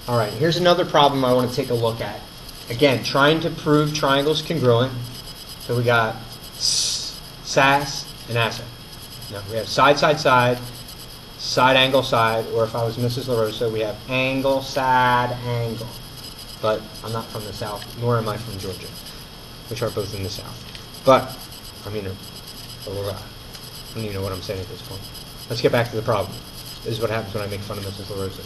All right, here's another problem I want to take a look at. Again, trying to prove triangles congruent. So we got SAS and ASA. Now we have side, side, side, side, angle, side, or if I was Mrs. LaRosa, we have angle, side, angle. But I'm not from the South, nor am I from Georgia, which are both in the South. But, I mean, I don't even know what I'm saying at this point. Let's get back to the problem. This is what happens when I make fun of Mrs. LaRosa.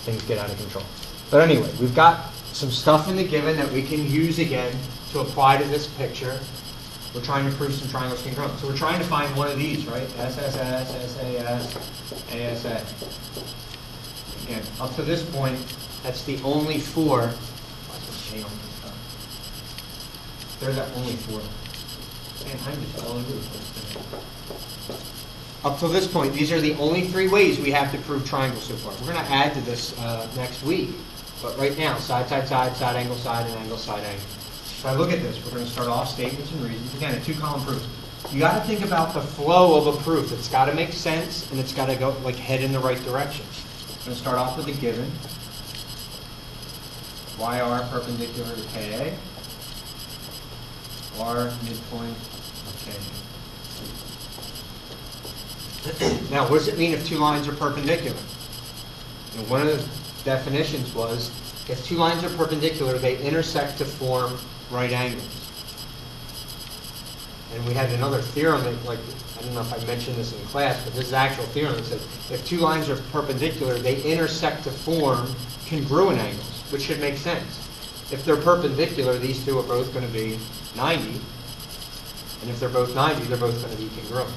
Things get out of control. But anyway, we've got some stuff in the given that we can use again to apply to this picture. We're trying to prove some triangles congruent. So we're trying to find one of these, right? SSS, SAS, ASA. Again, up to this point, that's the only four. What's the shade on this stuff? There's that only four. Man, I'm just all over the place. Up to this point, these are the only three ways we have to prove triangles so far. We're going to add to this next week. But right now, side, side, side, side, angle, side, and angle, side, angle. If I look at this, we're going to start off statements and reasons. Again, a two-column proof. You got to think about the flow of a proof. It's got to make sense, and it's got to go like head in the right direction. I'm going to start off with a given. YR perpendicular to KA. R midpoint of KA. Now, what does it mean if two lines are perpendicular? You know, one of the definitions was if two lines are perpendicular, they intersect to form right angles. And we had another theorem that, like, I don't know if I mentioned this in class, but this is actual theorem that says if two lines are perpendicular, they intersect to form congruent angles, which should make sense. If they're perpendicular, these two are both going to be 90. And if they're both 90, they're both going to be congruent.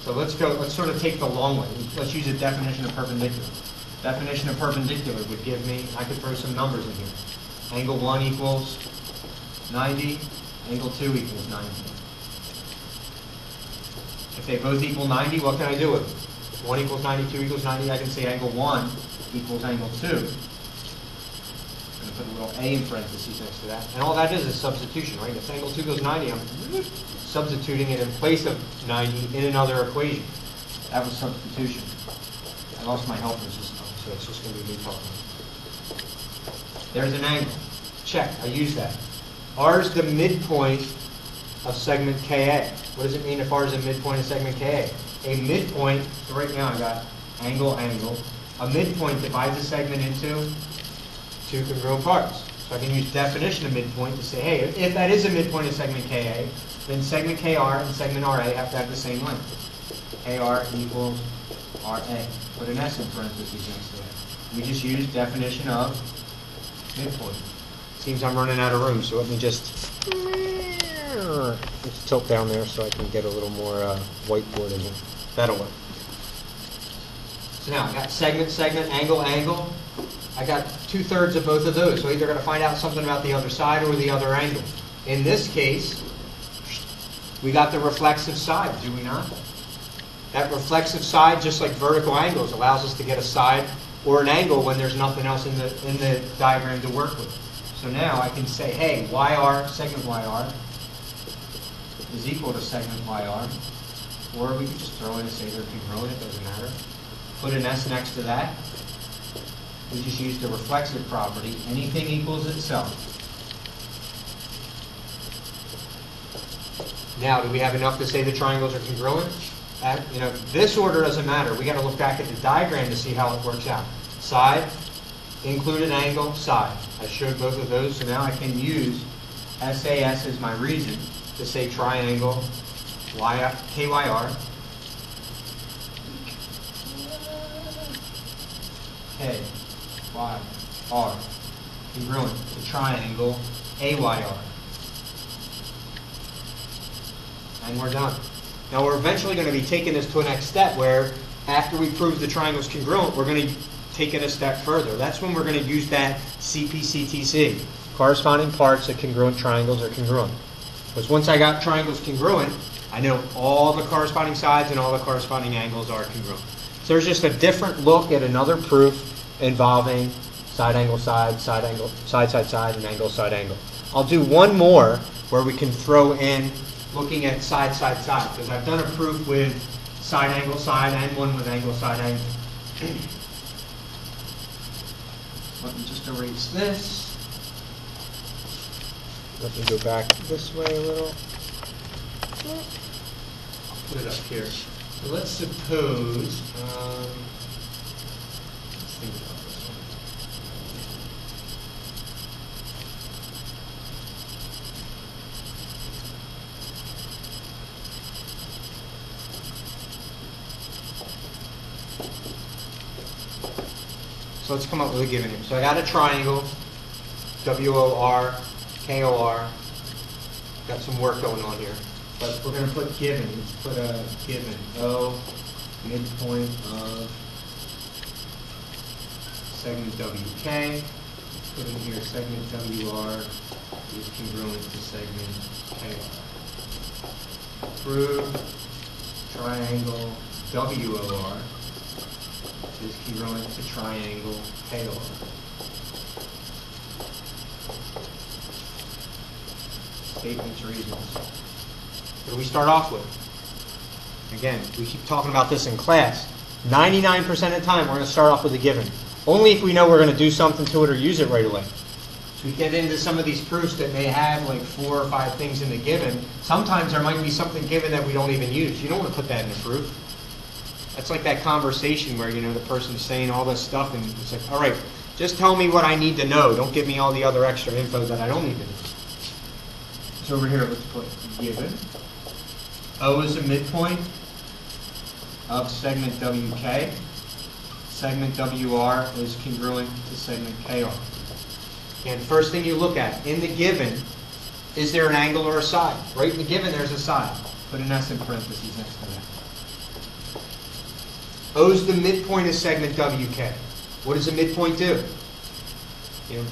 So let's sort of take the long way. Let's use a definition of perpendicular. Definition of perpendicular would give me, I could throw some numbers in here. Angle 1 equals 90, angle 2 equals 90. If they both equal 90, what can I do with them? If 1 equals 90, 2 equals 90, I can say angle 1 equals angle 2. I'm going to put a little a in parentheses next to that. And all that is substitution, right? If angle 2 goes 90, I'm substituting it in place of 90 in another equation. That was substitution. I lost my helper system, so it's just going to be me talking. There's an angle. Check. I use that. R is the midpoint of segment KA. What does it mean if R is the midpoint of segment KA? A midpoint, so right now I got angle, angle. A midpoint divides a segment into two congruent parts. So I can use definition of midpoint to say, hey, if that is a midpoint of segment KA, then segment KR and segment RA have to have the same length. KR equals RA. Put an S in parentheses next to that. We just use definition of midpoint. Seems I'm running out of room, so let me just tilt down there so I can get a little more whiteboard in here. That'll work. So now I got segment, segment, angle, angle. I got 2/3 of both of those. So either going to find out something about the other side or the other angle. In this case, we got the reflexive side, do we not? That reflexive side, just like vertical angles, allows us to get a side or an angle when there's nothing else in the diagram to work with. So now I can say, hey, YR, segment YR, is equal to segment YR. Or we could just throw in and say they're congruent, it doesn't matter. Put an S next to that. We just use the reflexive property. Anything equals itself. Now, do we have enough to say the triangles are congruent? This order doesn't matter. We got to look back at the diagram to see how it works out. Side, included angle, side. I showed both of those, so now I can use SAS as my reason to say triangle KYR, KYR, congruent to triangle AYR. And we're done. Now we're eventually going to be taking this to a next step where after we prove the triangle's congruent, we're going to take it a step further. That's when we're going to use that CPCTC. Corresponding parts of congruent triangles are congruent. Because once I got triangles congruent, I know all the corresponding sides and all the corresponding angles are congruent. So there's just a different look at another proof involving side angle side, side angle side side side, and angle side angle. I'll do one more where we can throw in looking at side side side, because I've done a proof with side angle side and one with angle side angle. Let me just erase this. Let me go back this way a little. I'll put it up here. So let's suppose, let's think about this one. So let's come up with a given here. So I got a triangle, WOR, KOR. Got some work going on here. But we're going to put given. Let's put a given. O, midpoint of segment WK. Put in here segment WR is congruent to segment KR. Prove triangle WOR is congruent to triangle KR. Statements, reasons. What do we start off with? Again, we keep talking about this in class. 99% of the time, we're going to start off with a given. Only if we know we're going to do something to it or use it right away. So we get into some of these proofs that may have like 4 or 5 things in the given. Sometimes there might be something given that we don't even use. You don't want to put that in the proof. That's like that conversation where, the person's saying all this stuff and it's like, all right, just tell me what I need to know. Don't give me all the other extra info that I don't need to know. So over here, let's put given. O is the midpoint of segment WK. Segment WR is congruent to segment KR. And first thing you look at, in the given, is there an angle or a side? Right in the given, there's a side. Put an S in parentheses next to that. O is the midpoint of segment WK. What does a midpoint do?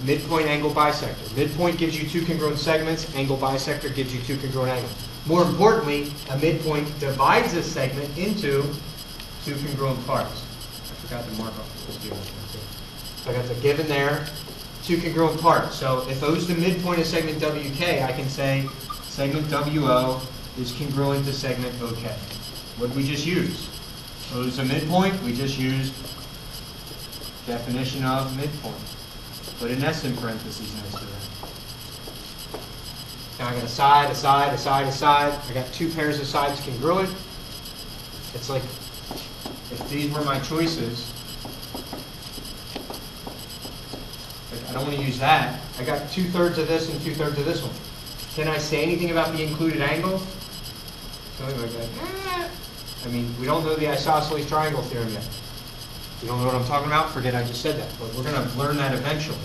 Midpoint angle bisector. Midpoint gives you 2 congruent segments. Angle bisector gives you 2 congruent angles. More importantly, a midpoint divides a segment into 2 congruent parts. I forgot to mark off this. So I got the given there, 2 congruent parts. So if O is the midpoint of segment WK, I can say segment WO is congruent to segment OK. What did we just use? O is the midpoint. We just used definition of midpoint. Put an S in parentheses next to that. Now I got a side, a side, a side, a side. I got 2 pairs of sides congruent. It's like if these were my choices, I don't want to use that. I got 2/3 of this and 2/3 of this one. Can I say anything about the included angle? Something like that. I mean, we don't know the isosceles triangle theorem yet. You don't know what I'm talking about? Forget I just said that. But we're going to learn that eventually.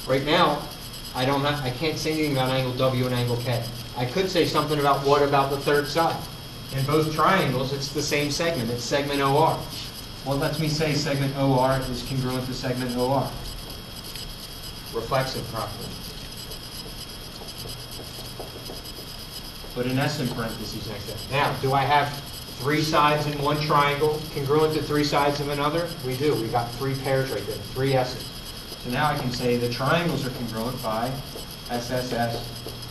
Right now, I can't say anything about angle W and angle K. I could say something about what about the third side. In both triangles, it's the same segment. It's segment OR. Well, it lets me say segment OR is congruent to segment OR. Reflexive property. Put an S in parentheses next to it. Now, do I have 3 sides in one triangle congruent to 3 sides of another? We do. We got 3 pairs right there, 3 S's. So now I can say the triangles are congruent by SSS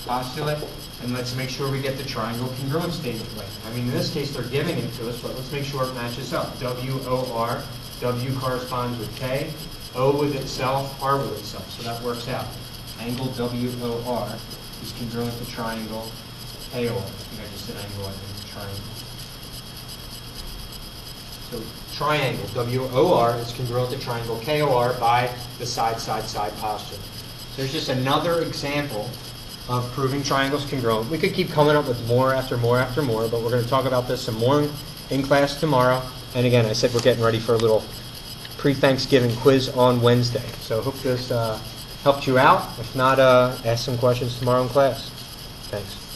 postulate, and let's make sure we get the triangle congruent statement right. I mean, in this case, they're giving it to us, but let's make sure it matches up. WOR, W corresponds with K, O with itself, R with itself. So that works out. Angle WOR is congruent to triangle KOR. I think I just said angle, I think it's triangle. So triangle WOR is congruent to triangle KOR by the side, side, side postulate. So there's just another example of proving triangles congruent. We could keep coming up with more after more after more, but we're going to talk about this some more in class tomorrow. And again, I said we're getting ready for a little pre-Thanksgiving quiz on Wednesday. So I hope this helped you out. If not, ask some questions tomorrow in class. Thanks.